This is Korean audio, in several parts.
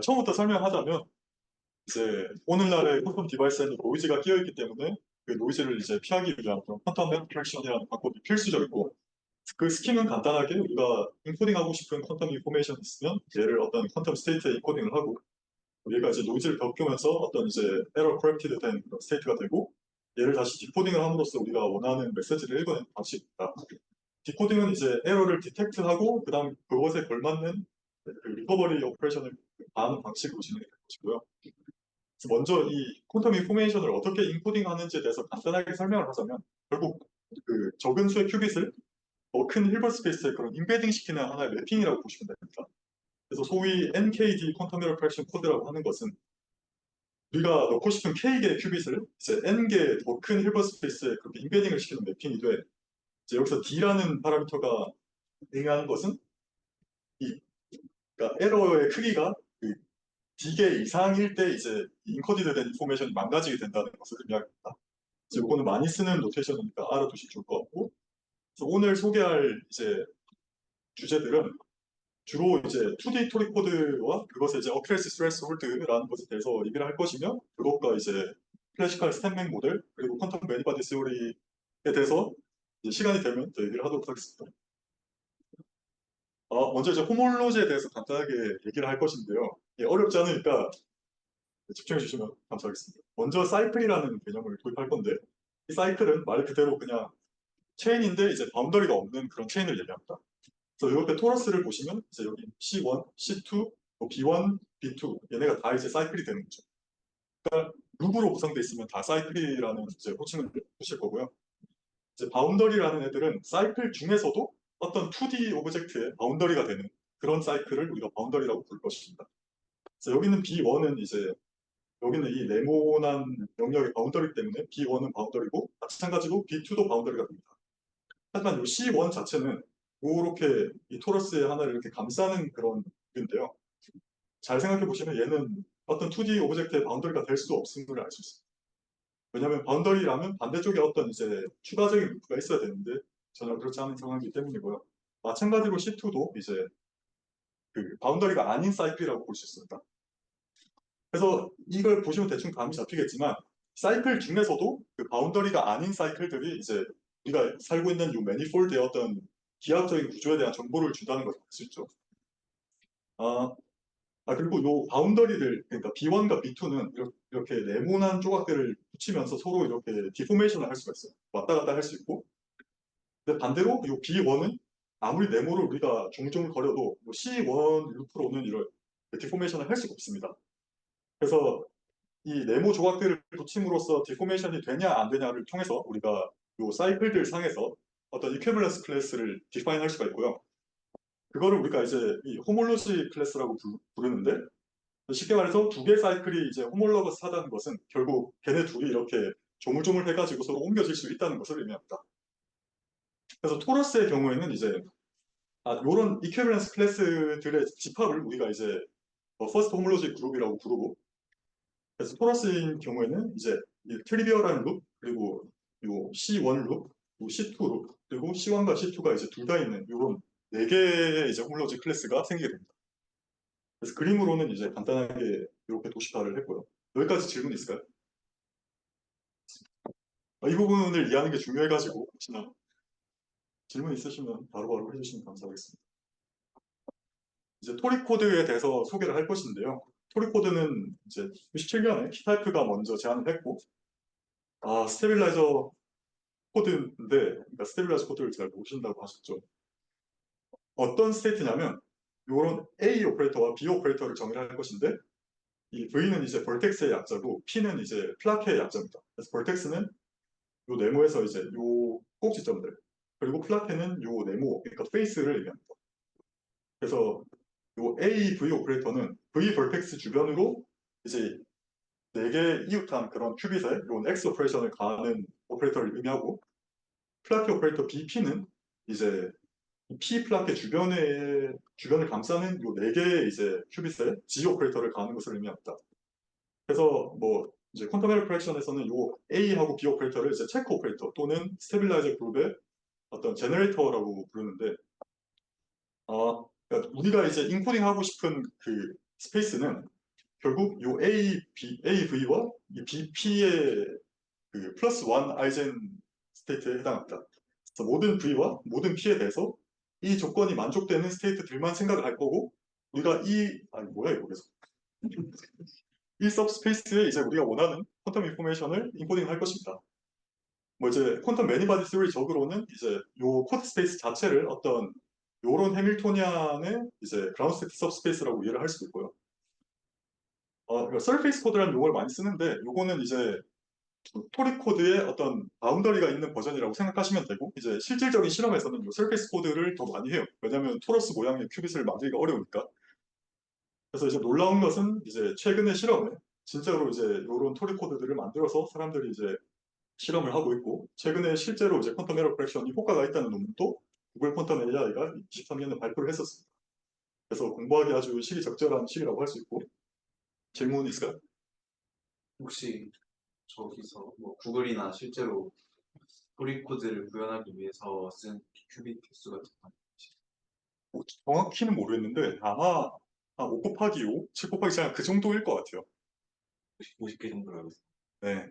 처음부터 설명하자면 이제 오늘날의 퀀텀 디바이스에는 노이즈가 끼어 있기 때문에 그 노이즈를 이제 피하기 위한 그런 퀀텀 애플리케이션이라는 방법이 필수적이고 그 스킨은 간단하게 우리가 인코딩하고 싶은 퀀텀 인포메이션이 있으면 얘를 어떤 퀀텀 스테이트에 인코딩을 하고 얘가 이제 노이즈를 겪으면서 어떤 이제 에러 코렉티드 된 그런 스테이트가 되고 얘를 다시 디코딩을 함으로써 우리가 원하는 메시지를 읽어내는 방식입니다. 디코딩은 이제 에러를 디텍트하고 그다음 그것에 걸맞는 그 리커버리 오퍼레이션을 하는 방식으로 진행될 것이고요. 먼저 이 퀀텀 인포메이션을 어떻게 인코딩하는지에 대해서 간단하게 설명을 하자면 결국 그 적은 수의 큐빗을 더 큰 힐버 스페이스에 그런 인베딩 시키는 하나의 맵핑이라고 보시면 됩니다. 그래서 소위 NKD 퀀텀 에러 프랙션 코드라고 하는 것은 우리가 넣고 싶은 K개의 큐빗을 이제 N개 더 큰 힐버 스페이스에 그렇게 인베딩을 시키는 맵핑이 돼 이제 여기서 D라는 파라미터가 의미하는 것은 이 그러니까 에러의 크기가 그 D개 이상일 때 이제 인코디드 된 인포메이션이 망가지게 된다는 것을 의미합니다. 이거는 많이 쓰는 노테이션이니까 알아두시면 좋을 것 같고 그래서 오늘 소개할 이제 주제들은 주로 이제 2D 토리 코드와 그것의 이제 어큐레시 스레스홀드라는 것에 대해서 얘기를 할 것이며 그것과 이제 클래시컬 스탠맥 모델 그리고 퀀텀 매니바디 시오리에 대해서 시간이 되면 더 얘기를 하도록 하겠습니다. 먼저 이제 호몰로지에 대해서 간단하게 얘기를 할 것인데요. 어렵지 않으니까 집중해 주시면 감사하겠습니다. 먼저 사이클이라는 개념을 도입할 건데 이 사이클은 말 그대로 그냥 체인인데 이제 바운더리가 없는 그런 체인을 얘기합니다. 그래서 옆에 토러스를 보시면 이제 여기 C1, C2, B1, B2 얘네가 다 이제 사이클이 되는 거죠. 룹으로 구성되어 있으면 다 사이클이라는 이제 호칭을 붙일 거고요. 이제 바운더리라는 애들은 사이클 중에서도 어떤 2D 오브젝트의 바운더리가 되는 그런 사이클을 우리가 바운더리라고 부를 것입니다. 그래서 여기는 B1은 이제 여기는 이 네모난 영역의 바운더리 때문에 B1은 바운더리고 마찬가지로 B2도 바운더리가 됩니다. 하지만 이 C1 자체는 이렇게 이 토러스의 하나를 이렇게 감싸는 그런 인데요. 잘 생각해 보시면 얘는 어떤 2D 오브젝트의 바운더리가 될 수 없음을 알 수 있습니다. 왜냐하면 바운더리라면 반대쪽에 어떤 이제 추가적인 루프가 있어야 되는데 전혀 그렇지 않은 상황이기 때문이고요. 마찬가지로 C2도 이제 그 바운더리가 아닌 사이클이라고 볼 수 있습니다. 그래서 이걸 보시면 대충 감이 잡히겠지만 사이클 중에서도 그 바운더리가 아닌 사이클들이 이제 우리가 살고 있는 이 매니폴드의 어떤 기하학적인 구조에 대한 정보를 준다는 것을 알 수 있죠. 아, 그리고 요 바운더리들, 그러니까 B1과 B2는 이렇게 네모난 조각들을 붙이면서 서로 이렇게 디포메이션을 할 수가 있어요. 왔다 갔다 할 수 있고. 근데 반대로 요 B1은 아무리 네모를 우리가 종종 거려도 C1 루프로는 이런 디포메이션을 할 수가 없습니다. 그래서 이 네모 조각들을 붙임으로써 디포메이션이 되냐 안 되냐를 통해서 우리가 요 사이클들 상에서 어떤 이퀴밸런스 클래스를 디파인 할 수가 있고요. 그거를 우리가 이제 이 호몰로지 클래스라고 부르는데 쉽게 말해서 두 개 사이클이 이제 호몰러거스하다는 것은 결국 걔네 둘이 이렇게 조물조물 해가지고 서로 옮겨질 수 있다는 것을 의미합니다. 그래서 토러스의 경우에는 이제 이런 이퀴밸런스 클래스들의 집합을 우리가 이제 퍼스트 호몰로지 그룹이라고 부르고 그래서 토러스인 경우에는 이제 이 트리비얼한 룹 그리고 요 C1 룹, 요 C2 룹 그리고 C1과 C2가 이제 둘 다 있는 이런 네 개의 이제 호몰로지 클래스가 생기게 됩니다. 그래서 그림으로는 이제 간단하게 이렇게 도식화를 했고요. 여기까지 질문 있을까요? 이 부분을 이해하는 게 중요해가지고 혹시나 질문 있으시면 바로바로 해주시면 감사하겠습니다. 이제 토리 코드에 대해서 소개를 할 것인데요. 토리 코드는 이제 97년에 키타이프가 먼저 제안을 했고, 스테빌라이저 코드인데, 그러니까 스테빌라이저 코드를 잘 모르신다고 하셨죠. 어떤 스테이트냐면, 이런 A 오퍼레이터와 B 오퍼레이터를 정의를 할 것인데, 이 V는 이제 벌텍스의 약자고, P는 이제 플라케의 약자입니다. 그래서 벌텍스는 요 네모에서 이제 요 꼭지점들, 그리고 플라케는 요 네모, 그러니까 페이스를 의미합니다. 그래서 요 AV 오퍼레이터는 V 벌텍스 주변으로 이제 4개 이웃한 그런 큐빗에 요 X 오퍼레이션을 가하는 오퍼레이터를 의미하고 플라케 오퍼레이터 BP는 이제 P 플라케 주변을 감싸는 요 4개의 이제 큐빗에 G 오퍼레이터를 가하는 것을 의미합니다. 그래서 뭐 이제 퀀텀 에러 프랙션에서는 요 A하고 B 오퍼레이터를 이제 체크 오퍼레이터 또는 스테빌라이저 그룹의 어떤 제너레이터라고 부르는데 그러니까 우리가 이제 인코딩 하고 싶은 그 스페이스는 결국 요 AV와 이 BP의 그 플러스 원 아이젠 스테이트에 해당합니다. 그래서 모든 V와 모든 P에 대해서 이 조건이 만족되는 스테이트들만 생각을 할 거고, 우리가 아니 뭐야 이거 계속. 이 서브스페이스에 이제 우리가 원하는 퀀텀 인포메이션을 인코딩 할 것입니다. 뭐 이제 퀀텀 매니바디 스토리적으로는 이제 요 코드 스페이스 자체를 어떤 요런 해밀토니안의 이제 그라운드 스테이트 서브스페이스라고 이해를 할 수도 있고요. 그러니까 서페이스 코드라는 용어를 많이 쓰는데 요거는 이제 토리 코드의 어떤 바운더리가 있는 버전이라고 생각하시면 되고, 이제 실질적인 실험에서는 이 서페이스 코드를 더 많이 해요. 왜냐하면 토러스 모양의 큐빗을 만들기가 어려우니까. 그래서 이제 놀라운 것은 이제 최근의 실험에 진짜로 이제 이런 토리 코드들을 만들어서 사람들이 이제 실험을 하고 있고, 최근에 실제로 이제 퀀텀 에러 커렉션이 효과가 있다는 논문도 구글 퀀텀 AI가 23년에 발표를 했었습니다. 그래서 공부하기 아주 시기적절한 시기라고 할 수 있고. 질문 있을까요? 혹시 저기서 뭐 구글이나 실제로 토리 코드를 구현하기 위해서 쓴 큐빅 개수 같은 거 정확히는 모르겠는데 아마 한 5 곱하기 5, 7 곱하기 4, 그 정도일 것 같아요. 50개 정도로 알고 있어요. 네.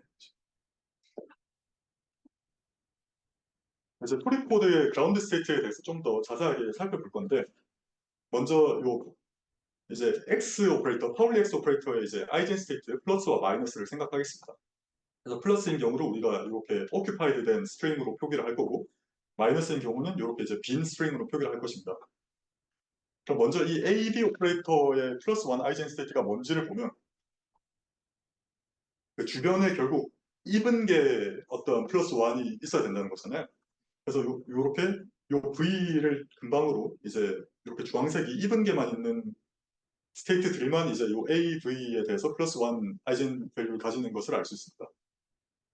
이제 토리코드의 그라운드 스테이트에 대해서 좀 더 자세하게 살펴볼 건데, 먼저 요 이제 X 오퍼레이터, 파울리 X 오퍼레이터의 이제 아이젠 스테이트 플러스와 마이너스를 생각하겠습니다. 그래서 플러스인 경우로 우리가 이렇게 occupied 된 스트링으로 표기를 할 거고, 마이너스인 경우는 이렇게 이제 빈 스트링으로 표기를 할 것입니다. 그럼 먼저 이 AD 오퍼레이터의 플러스 원 아이젠 스테이트가 뭔지를 보면, 그 주변에 결국 입은 게 어떤 플러스 원이 있어야 된다는 거잖아요. 그래서 요렇게 요 V를 근방으로 이제 이렇게 주황색이 입은 게만 있는 스테이트들만 이제 요 AV에 대해서 플러스 원 아이젠 밸류를 가지는 것을 알 수 있습니다.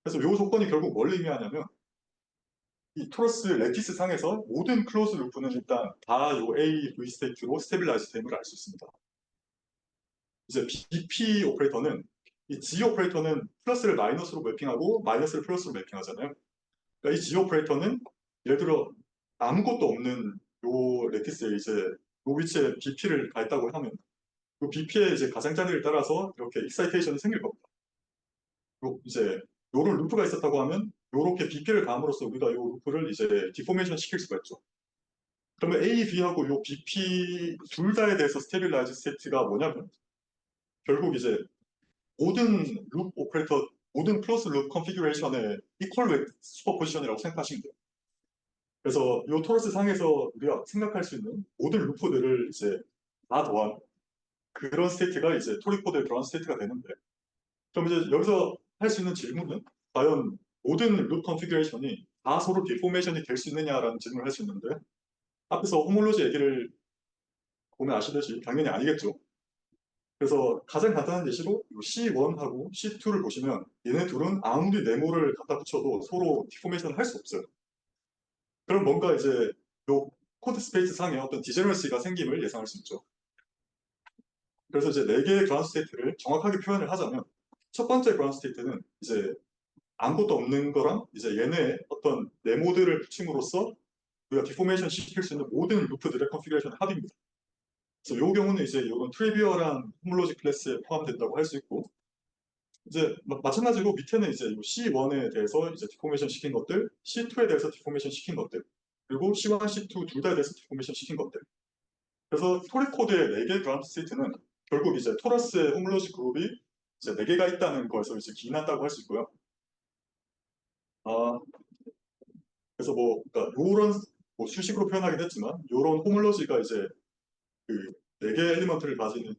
그래서 요 조건이 결국 뭘 의미하냐면, 이 토러스 레티스 상에서 모든 클로즈 루프는 일단 다 요 AV 스테이트로 스테빌라이즈 됨을 알 수 있습니다. 이제 BP 오퍼레이터는 이 G 오퍼레이터는 플러스를 마이너스로 매핑하고 마이너스를 플러스로 매핑하잖아요. 그러니까 이 G 오퍼레이터는 예를 들어 아무것도 없는 요 레티스에 이제 요 위치에 BP를 가했다고 하면 그 BP의 이제 가장자리를 따라서 이렇게 익사이테이션이 생길 겁니다. 이제 요런 루프가 있었다고 하면 요렇게 BP를 가함으로써 우리가 요 루프를 이제 디포메이션 시킬 수가 있죠. 그러면 A, B하고 요 BP 둘 다에 대해서 스테빌라이즈 스테이트가 뭐냐면, 결국 이제 모든 룹 오퍼레이터, 모든 클로스 룹 컨피규레이션의 이퀄 웨이트 슈퍼포지션이라고 생각하시면 돼요. 그래서 이 토러스 상에서 우리가 생각할 수 있는 모든 루프들을 이제 다 더한 그런 스테이트가 이제 토리코드의 그런 스테이트가 되는데, 그럼 이제 여기서 할 수 있는 질문은 과연 모든 룹 컨피규레이션이 다 서로 디포메이션이 될 수 있느냐라는 질문을 할 수 있는데, 앞에서 호몰로지 얘기를 보면 아시듯이 당연히 아니겠죠. 그래서 가장 간단한 예시로 C1하고 C2를 보시면 얘네 둘은 아무리 네모를 갖다 붙여도 서로 디포메이션을 할 수 없어요. 그럼 뭔가 이제 요 코드 스페이스 상에 어떤 디제너러시가 생김을 예상할 수 있죠. 그래서 이제 네 개의 그라운드 스테이트를 정확하게 표현을 하자면, 첫 번째 그라운드 스테이트는 이제 아무것도 없는 거랑 이제 얘네의 어떤 네모들을 붙임으로써 우리가 디포메이션 시킬 수 있는 모든 루프들의 컨피그레이션의 합입니다. 그래서 이 경우는 이제 이런 트리비얼한 호몰로지 클래스에 포함된다고 할 수 있고, 이제 마찬가지로 밑에는 이제 C1에 대해서 이제 디포메이션 시킨 것들, C2에 대해서 디포메이션 시킨 것들, 그리고 C1, C2 둘 다에 대해서 디포메이션 시킨 것들. 그래서 토리 코드의 4개 그라운드 스테이트는 결국 이제 토러스의 호몰로지 그룹이 이제 4개가 있다는 거에서 이제 기인한다고 할 수 있고요. 아, 그래서 뭐, 그러니까 요런 뭐 수식으로 표현하긴 했지만, 요런 호몰로지가 이제 그 4개 엘리먼트를 가지는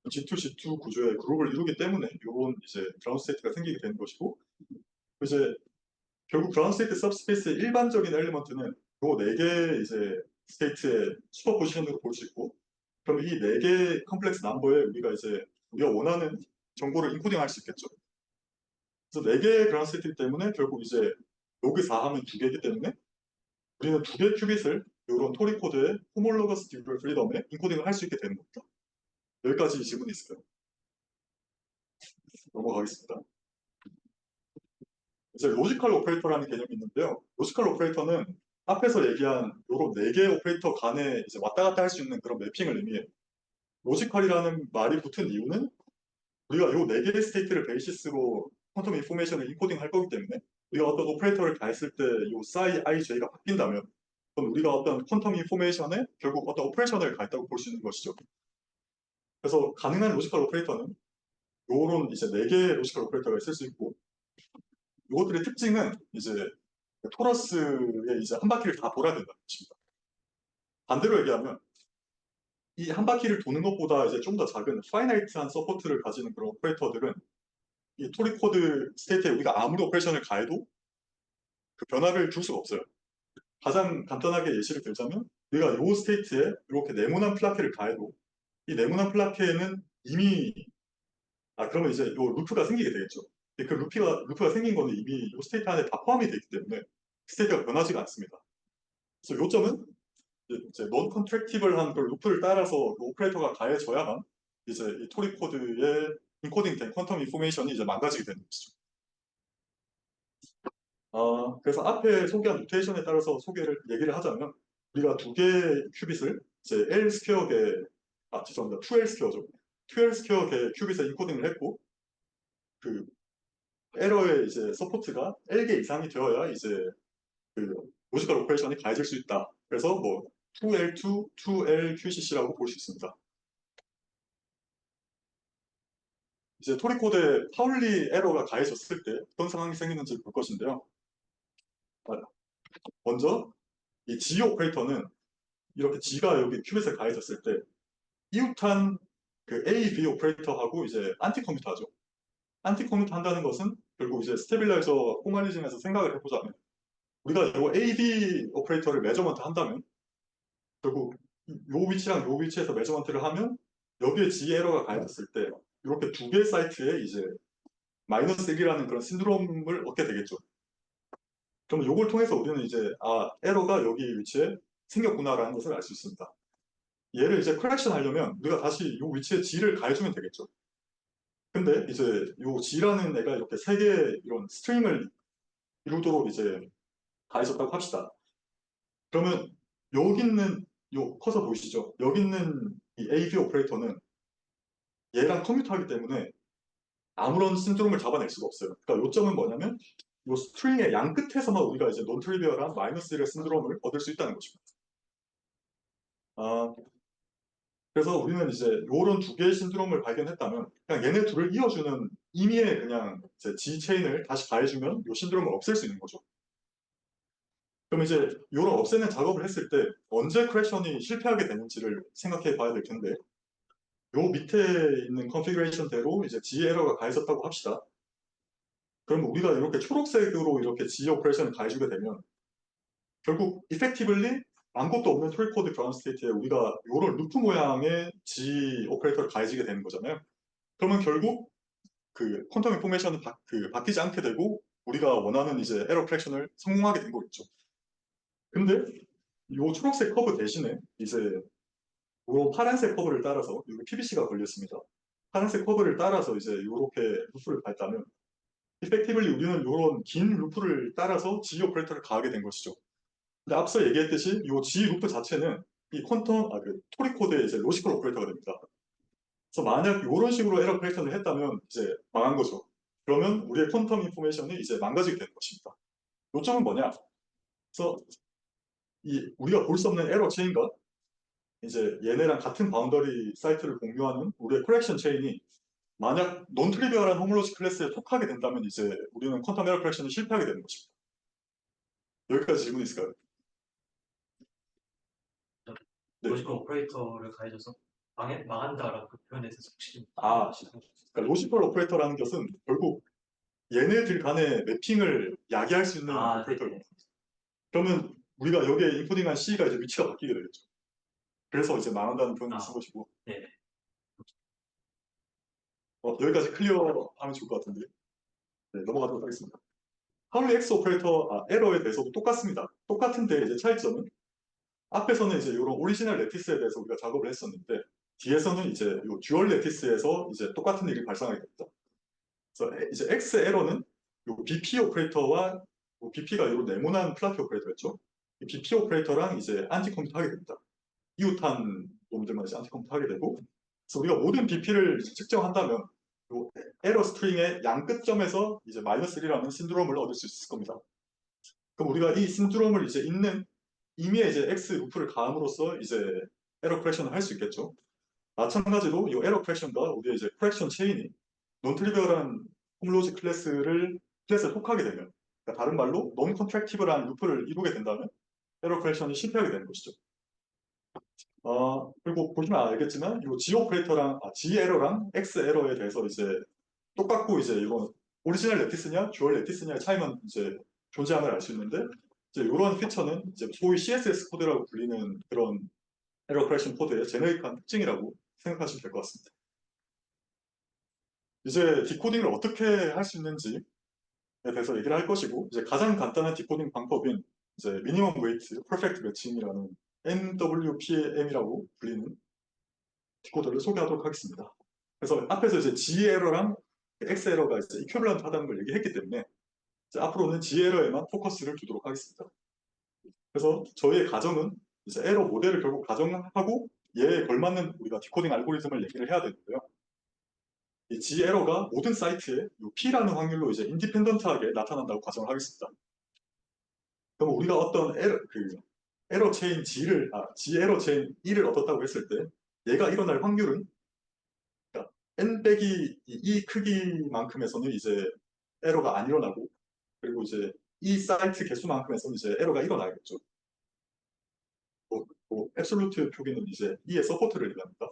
G2, C2 구조의 그룹을 이루기 때문에 요런 이제 그라운드 스테이트가 생기게 되는 것이고, 이제 결국 그라운드 스테이트 서브스페이스의 일반적인 엘리먼트는 요 4개 이제 스테이트의 슈퍼포지션으로 볼 수 있고, 그럼 이 4개 컴플렉스 넘버에 우리가 원하는 정보를 인코딩 할 수 있겠죠. 그래서 4개의 그라운드 스테이트 때문에 결국 이제 로그 4 하면 2개이기 때문에 우리는 2개 큐빗을 이런 토리 코드의 호몰로거스 디그리 프리덤에 인코딩을 할 수 있게 되는 겁니다. 여기까지 질문이 있을까요? 넘어가겠습니다. 이제 로지컬 오퍼레이터라는 개념이 있는데요. 로지컬 오퍼레이터는 앞에서 얘기한 이런 4개 오퍼레이터 간에 이제 왔다 갔다 할 수 있는 그런 매핑을 의미해요. 로지컬이라는 말이 붙은 이유는 우리가 요 네 개의 스테이트를 베이시스로 퀀텀 인포메이션을 인코딩 할 거기 때문에 우리가 어떤 오퍼레이터를 가했을 때 요 psi ij가 바뀐다면 그럼 우리가 어떤 퀀텀 인포메이션에 결국 어떤 오퍼레이션을 가했다고 볼 수 있는 것이죠. 그래서 가능한 로지컬 오퍼레이터는 요런 이제 네 개의 로지컬 오퍼레이터가 있을 수 있고 이것들의 특징은 이제 토러스의 이제 한 바퀴를 다 돌아야 된다는 것입니다. 반대로 얘기하면 이 한 바퀴를 도는 것보다 이제 좀 더 작은 파이나이트한 서포트를 가지는 그런 오퍼레이터들은 이 토리코드 스테이트에 우리가 아무리 오퍼레이션을 가해도 그 변화를 줄 수가 없어요. 가장 간단하게 예시를 들자면 우리가 이 스테이트에 이렇게 네모난 플라케를 가해도 이 네모난 플라케에는 이미 그러면 이제 이 루프가 생기게 되겠죠. 그 루프가 생긴 거는 이미 이 스테이트 안에 다 포함이 되어 있기 때문에 스테이트가 변하지가 않습니다. 그래서 요점은 이제 non contractible한 그 루프를 따라서 그 오퍼레이터가 가해져야만 이제 이 토리 코드에 인코딩된 퀀텀 인포메이션이 이제 망가지게 되는 것이죠. 그래서 앞에 소개한 노테이션에 따라서 얘기를 하자면 우리가 두 개의 큐빗을 이제 L 스퀘어계 죄송합니다. 2L 스퀘어죠. 2L 스퀘어계 큐빗에 인코딩을 했고 그 에러의 이제 서포트가 L개 이상이 되어야 이제 그 로지컬 오퍼레이션이 가해질 수 있다. 그래서 뭐 2L2, 2LQCC라고 볼 수 있습니다. 이제 토리 코드에 파울리 에러가 가해졌을 때 어떤 상황이 생기는지 볼 것인데요. 먼저 이 G 오퍼레이터는 이렇게 G가 여기 큐빗에 가해졌을 때 이웃한 그 A, B 오퍼레이터하고 이제 안티 커뮤트 하죠. 안티 커뮤트 한다는 것은 결국 이제 스테빌라이저 포멀리즘에서 생각을 해보자면 우리가 이 A, B 오퍼레이터를 메저먼트 한다면 결국 요 위치랑 요 위치에서 메저먼트를 하면 여기에 G 에러가 가해졌을 때 이렇게 두 개의 사이트에 이제 마이너스 1이라는 그런 신드롬을 얻게 되겠죠. 그러면 이걸 통해서 우리는 이제 에러가 여기 위치에 생겼구나라는 것을 알 수 있습니다. 얘를 이제 커렉션 하려면 우리가 다시 이 위치에 G를 가해주면 되겠죠. 근데 이제 이 G라는 애가 이렇게 세 개의 이런 스트링을 이루도록 이제 가해졌다고 합시다. 그러면 여기 있는 요 커서 보이시죠? 여기 있는 이 AB 오퍼레이터는 얘랑 커뮤트하기 때문에 아무런 신드롬을 잡아낼 수가 없어요. 그러니까 요점은 뭐냐면 이 스트링의 양 끝에서만 우리가 이제 논트리비얼한 마이너스 1의 신드롬을 얻을 수 있다는 것입니다. 그래서 우리는 이제 이런 두 개의 신드롬을 발견했다면 그냥 얘네 둘을 이어주는 임의의 그냥 이제 G 체인을 다시 가해주면 이 신드롬을 없앨 수 있는 거죠. 그럼 이제 이런 없애는 작업을 했을 때 언제 크래션이 실패하게 되는지를 생각해 봐야 될 텐데 요 밑에 있는 컨피그레이션대로 이제 G 에러가 가해졌다고 합시다. 그럼 우리가 이렇게 초록색으로 이렇게 G 오퍼레이션을 가해주게 되면 결국 이펙티블리 아무것도 없는 토리 코드 그라운드 스테이트에 우리가 이런 루프 모양의 G 오퍼레이터를 가해지게 되는 거잖아요. 그러면 결국 그 퀀텀 인포메이션은 바뀌지 않게 되고 우리가 원하는 이제 에러 크랙션을 성공하게 된 거겠죠. 근데 이 초록색 커브 대신에 이제 이 파란색 커브를 따라서 여기 PBC가 걸렸습니다. 파란색 커브를 따라서 이제 이렇게 루프를 밟다면 이펙티블리 우리는 이런 긴 루프를 따라서 G 오퍼레이터를 가하게 된 것이죠. 근데 앞서 얘기했듯이 이 G 루프 자체는 이 그 토리 코드의 이제 로지컬 오퍼레이터가 됩니다. 그래서 만약 이런 식으로 에러 크랙션을 했다면 이제 망한 거죠. 그러면 우리의 퀀텀 인포메이션이 이제 망가지게 되는 것입니다. 요점은 뭐냐? 그래서 우리가 볼 수 없는 에러 체인과 이제 얘네랑 같은 바운더리 사이트를 공유하는 우리의 커렉션 체인이 만약 논 트리비얼한 호몰로지 클래스에 속하게 된다면 이제 우리는 퀀텀 에러 커렉션이 실패하게 되는 것입니다. 여기까지 질문 있을까요? 네. 로지컬 오퍼레이터를 가해줘서 망한다라고 그 표현에 대해서 혹시 그러니까 로지컬 오퍼레이터라는 것은 결국 얘네들 간의 매핑을 야기할 수 있는 오퍼레이터입니다. 그러면 우리가 여기에 인코딩한 C가 이제 위치가 바뀌게 되겠죠. 그래서 이제 망한다는 표현을 쓴 것이고. 네. 여기까지 클리어하면 좋을 것 같은데. 네, 넘어가도록 하겠습니다. 파울리 X 오퍼레이터 에러에 대해서도 똑같습니다. 똑같은데 이제 차이점은 앞에서는 이제 이런 오리지널 레티스에 대해서 우리가 작업을 했었는데 뒤에서는 이제 이 듀얼 레티스에서 이제 똑같은 일이 발생하게 됩니다. 그래서 이제 X 에러는 이 BP 오퍼레이터와 BP가 이 네모난 플라키 오퍼레이터였죠. 이 BP 오퍼레이터랑 이제 안티 컴퓨트 하게 됩니다. 이웃한 놈들만 이제 안티 컴퓨트 하게 되고 그래서 우리가 모든 BP를 측정한다면 요 에러 스트링의 양 끝점에서 이제 마이너스 1이라는 신드롬을 얻을 수 있을 겁니다. 그럼 우리가 이 신드롬을 이제 있는 임의의 이제 X 루프를 가함으로써 이제 에러 크랙션을 할 수 있겠죠. 마찬가지로 이 에러 크랙션과 우리의 이제 크랙션 체인이 논 트리비얼한 홈로지 클래스에 속하게 되면, 그러니까 다른 말로 논 컨트랙티브라는 루프를 이루게 된다면 에러 크랙션이 실패하게 되는 것이죠. 그리고 보시면 알겠지만 이 G 오퍼레이터랑 G 에러랑 X 에러에 대해서 이제 똑같고 이제 이건 오리지널 레티스냐 듀얼 레티스냐의 차이만 이제 존재함을 알 수 있는데, 이제 이런 피처는 이제 소위 CSS 코드라고 불리는 그런 에러 크랙션 코드의 제네릭한 특징이라고 생각하시면 될 것 같습니다. 이제 디코딩을 어떻게 할 수 있는지에 대해서 얘기를 할 것이고, 이제 가장 간단한 디코딩 방법인 이제 미니멈 웨이트 퍼펙트 매칭이라는 MWPM이라고 불리는 디코더를 소개하도록 하겠습니다. 그래서 앞에서 이제 G 에러랑 X 에러가 이제 이큐블런트 하다는 걸 얘기했기 때문에 이제 앞으로는 G 에러에만 포커스를 두도록 하겠습니다. 그래서 저희의 가정은 이제 에러 모델을 결국 가정하고 얘에 걸맞는 우리가 디코딩 알고리즘을 얘기를 해야 되는데요. 이 G 에러가 모든 사이트에 이 P라는 확률로 이제 인디펜던트하게 나타난다고 가정을 하겠습니다. 그럼 우리가 어떤 에러 체인 G 에러 체인 E를 얻었다고 했을 때 얘가 일어날 확률은, 그러니까 n 빼기 이 크기만큼에서는 이제 에러가 안 일어나고, 그리고 이제 이 사이트 개수만큼에서는 이제 에러가 일어나겠죠. 앱솔루트 표기는 이제 E의 서포트를 얘기합니다.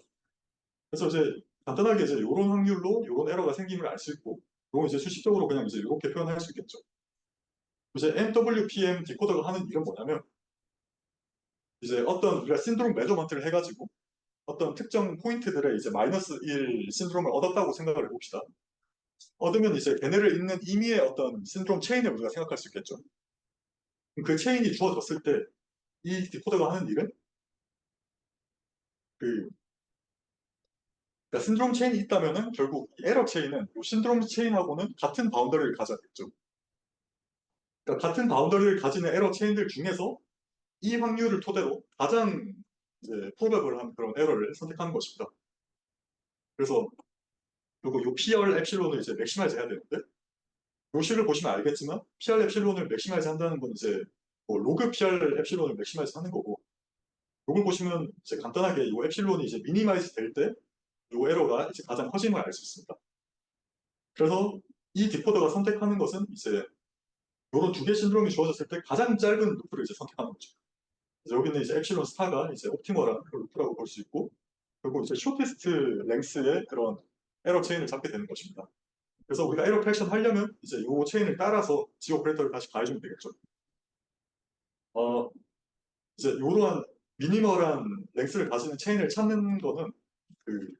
그래서 이제 간단하게 이제 이런 확률로 이런 에러가 생김을 알 수 있고, 이건 이제 수식적으로 그냥 이제 이렇게 표현할 수 있겠죠. 이제 MWPM 디코더가 하는 일은 뭐냐면, 이제 어떤 우리가 신드롬 메저먼트를 해가지고 어떤 특정 포인트들의 이제 마이너스 1 신드롬을 얻었다고 생각을 해봅시다. 얻으면 이제 걔네를 잇는 임의의 어떤 신드롬 체인을 우리가 생각할 수 있겠죠. 그 체인이 주어졌을 때 이 디코더가 하는 일은 그 그러니까 신드롬 체인이 있다면은 결국 에러 체인은 이 신드롬 체인하고는 같은 바운더리를 가져야겠죠. 그러니까 같은 바운더리를 가지는 에러 체인들 중에서 이 확률을 토대로 가장 이제 프로베블한 그런 에러를 선택하는 것입니다. 그래서 그리고 이 PR 엡실론을 이제 맥시마이즈 해야 되는데, 요 식을 보시면 알겠지만 PR 엡실론을 맥시마이즈 한다는 건 이제 뭐 로그 PR 엡실론을 맥시마이즈 하는 거고, 이걸 보시면 이제 간단하게 이 엡실론이 이제 미니마이즈 될 때 이 에러가 이제 가장 커짐을 알 수 있습니다. 그래서 이 디코더가 선택하는 것은 이제 이런 두 개 신드롬이 주어졌을 때 가장 짧은 루프를 이제 선택하는 거죠. 그래서 여기는 이제 엡실론 스타가 이제 옵티멀한 그 루프라고 볼 수 있고, 그리고 이제 쇼티스트 랭스의 그런 에러 체인을 잡게 되는 것입니다. 그래서 우리가 에러 크랙션 하려면 이제 이 체인을 따라서 G 오퍼레이터를 다시 가해주면 되겠죠. 이제 이러한 미니멀한 랭스를 가지는 체인을 찾는 거는 그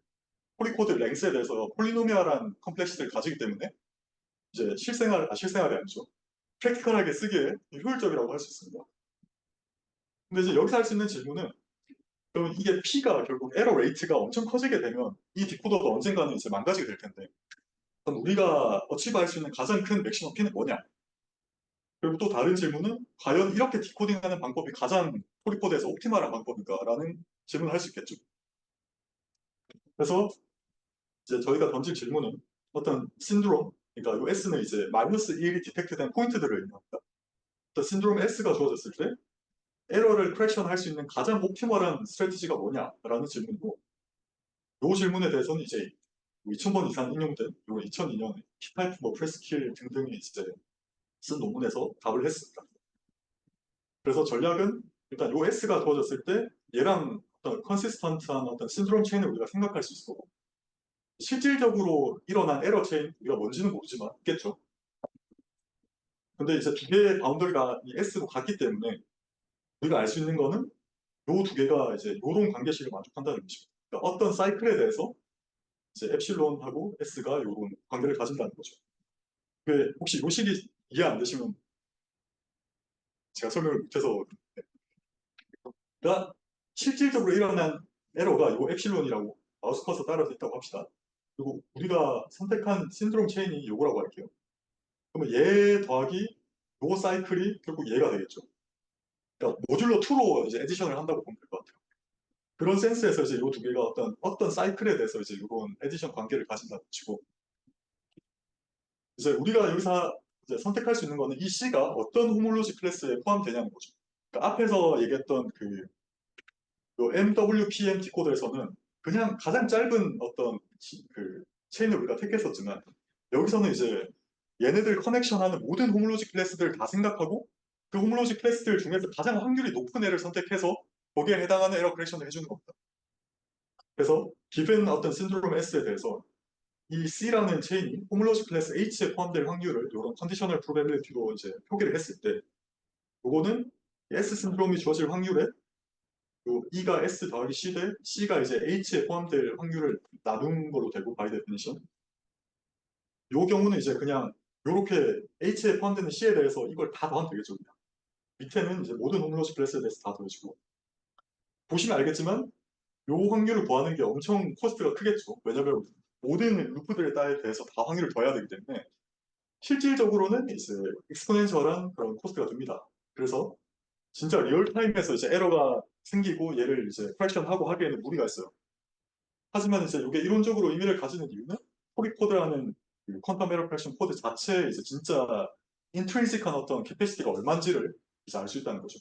포리코드 랭스에 대해서 폴리노미얼한 컴플렉시티를 가지기 때문에 이제 실생활이 아니죠. 프랙티컬하게 쓰기에 효율적이라고 할 수 있습니다. 근데 이제 여기서 할 수 있는 질문은, 그럼 이게 P가 결국 에러 레이트가 엄청 커지게 되면 이 디코더도 언젠가는 이제 망가지게 될 텐데, 그럼 우리가 어치브할 수 있는 가장 큰 맥시멈 P는 뭐냐? 그리고 또 다른 질문은 과연 이렇게 디코딩하는 방법이 가장 포리코드에서 옵티멀한 방법인가? 라는 질문을 할 수 있겠죠. 그래서 이제 저희가 던질 질문은 어떤 신드롬, 그러니까 이 S는 이제 마이너스 1이 디텍트된 포인트들을 의미합니다. 어떤 신드롬 S가 주어졌을 때 에러를 크랙션 할 수 있는 가장 옵티멀한 스트래티지가 뭐냐라는 질문이고, 이 질문에 대해서는 이제 2000번 이상 인용된 2002년 키파이프 프레스킬 등등이 이제 쓴 논문에서 답을 했습니다. 그래서 전략은 일단 요 S가 주어졌을 때 얘랑 어떤 컨시스턴트한 어떤 신드롬 체인을 우리가 생각할 수 있어. 실질적으로 일어난 에러 체인 우리가 뭔지는 모르지만 있겠죠. 근데 이제 두 개의 바운더리가 이 S로 같기 때문에 우리가 알 수 있는 거는 요 두 개가 이제 요런 관계식을 만족한다는 것입니다. 그러니까 어떤 사이클에 대해서 이제 엡실론하고 S가 요런 관계를 가진다는 거죠. 혹시 요 식이 이해 안 되시면 제가 설명을 못해서, 그러니까 실질적으로 일어난 에러가 요 엡실론이라고 마우스 커서 따라서 있다고 합시다. 그리고 우리가 선택한 신드롬 체인이 요거라고 할게요. 그러면 얘 더하기 요 사이클이 결국 얘가 되겠죠. 그러니까 모듈러 2로 이제 에디션을 한다고 보면 될 것 같아요. 그런 센스에서 이제 이 두 개가 어떤 사이클에 대해서 이제 이런 에디션 관계를 가진다고 치고 이제 우리가 여기서 이제 선택할 수 있는 거는 이 C가 어떤 호몰로지 클래스에 포함되냐는 거죠. 그러니까 앞에서 얘기했던 요 MWPMT 코드에서는 그냥 가장 짧은 어떤 그 체인을 우리가 택했었지만 여기서는 이제 얘네들 커넥션하는 모든 호몰로지 클래스들을 다 생각하고 그 호몰로지 클래스들 중에서 가장 확률이 높은 애를 선택해서 거기에 해당하는 에러 커렉션을 해주는 겁니다. 그래서 given 어떤 신드롬 S에 대해서 이 C라는 체인이 호몰로지 클래스 H에 포함될 확률을 이런 컨디셔널 프로베빌리티로 이제 표기를 했을 때 요거는 S 신드롬이 주어질 확률에 요 E가 S 더하기 C 대 C가 이제 H에 포함될 확률을 나눈 걸로 되고 바이 데피니션 요 경우는 이제 그냥 요렇게 H에 포함되는 C에 대해서 이걸 다 더하면 되겠죠. 그냥. 밑에는 이제 모든 호몰로지 클래스에 대해서 다 더해주고 보시면 알겠지만 요 확률을 구하는 게 엄청 코스트가 크겠죠. 왜냐면 모든 루프들에 대해서 다 확률을 더해야 되기 때문에 실질적으로는 이제 익스포넨셜한 그런 코스트가 듭니다. 그래서 진짜 리얼타임에서 이제 에러가 생기고 얘를 이제 프랙션하고 하기에는 무리가 있어요. 하지만 이제 이게 이론적으로 의미를 가지는 이유는 포리코드라는 그 퀀텀 에러 프랙션 코드 자체에 이제 진짜 인트린식한 어떤 캐패시티가 얼마인지를 이제 알 수 있다는 거죠.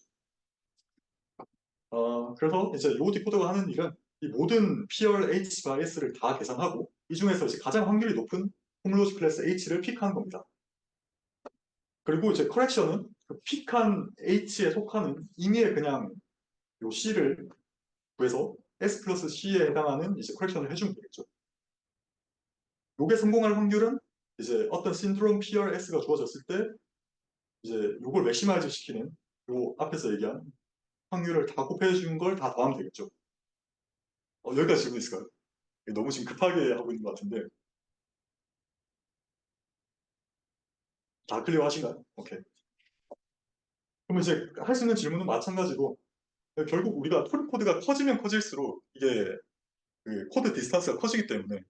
그래서 이제 요 디코더가 하는 일은 이 모든 PL H와 S를 다 계산하고 이 중에서 이제 가장 확률이 높은 호몰로지 클래스 H를 픽하는 겁니다. 그리고 이제 커렉션은 그 픽한 H에 속하는 임의의 그냥 요 C를 구해서 S 플러스 C에 해당하는 이제 커렉션을 해주면 되겠죠. 요게 성공할 확률은 이제 어떤 신드롬 PRS가 주어졌을 때 이제 요걸 맥시마이즈 시키는 요 앞에서 얘기한 확률을 다 곱해 준 걸 다 더하면 되겠죠. 여기까지 질문 있을까요? 너무 지금 급하게 하고 있는 것 같은데 다 클리어 하신가요? 오케이. 그럼 이제 할 수 있는 질문은 마찬가지로 결국 우리가 토리 코드가 커지면 커질수록 이게 그 코드 디스턴스가 커지기 때문에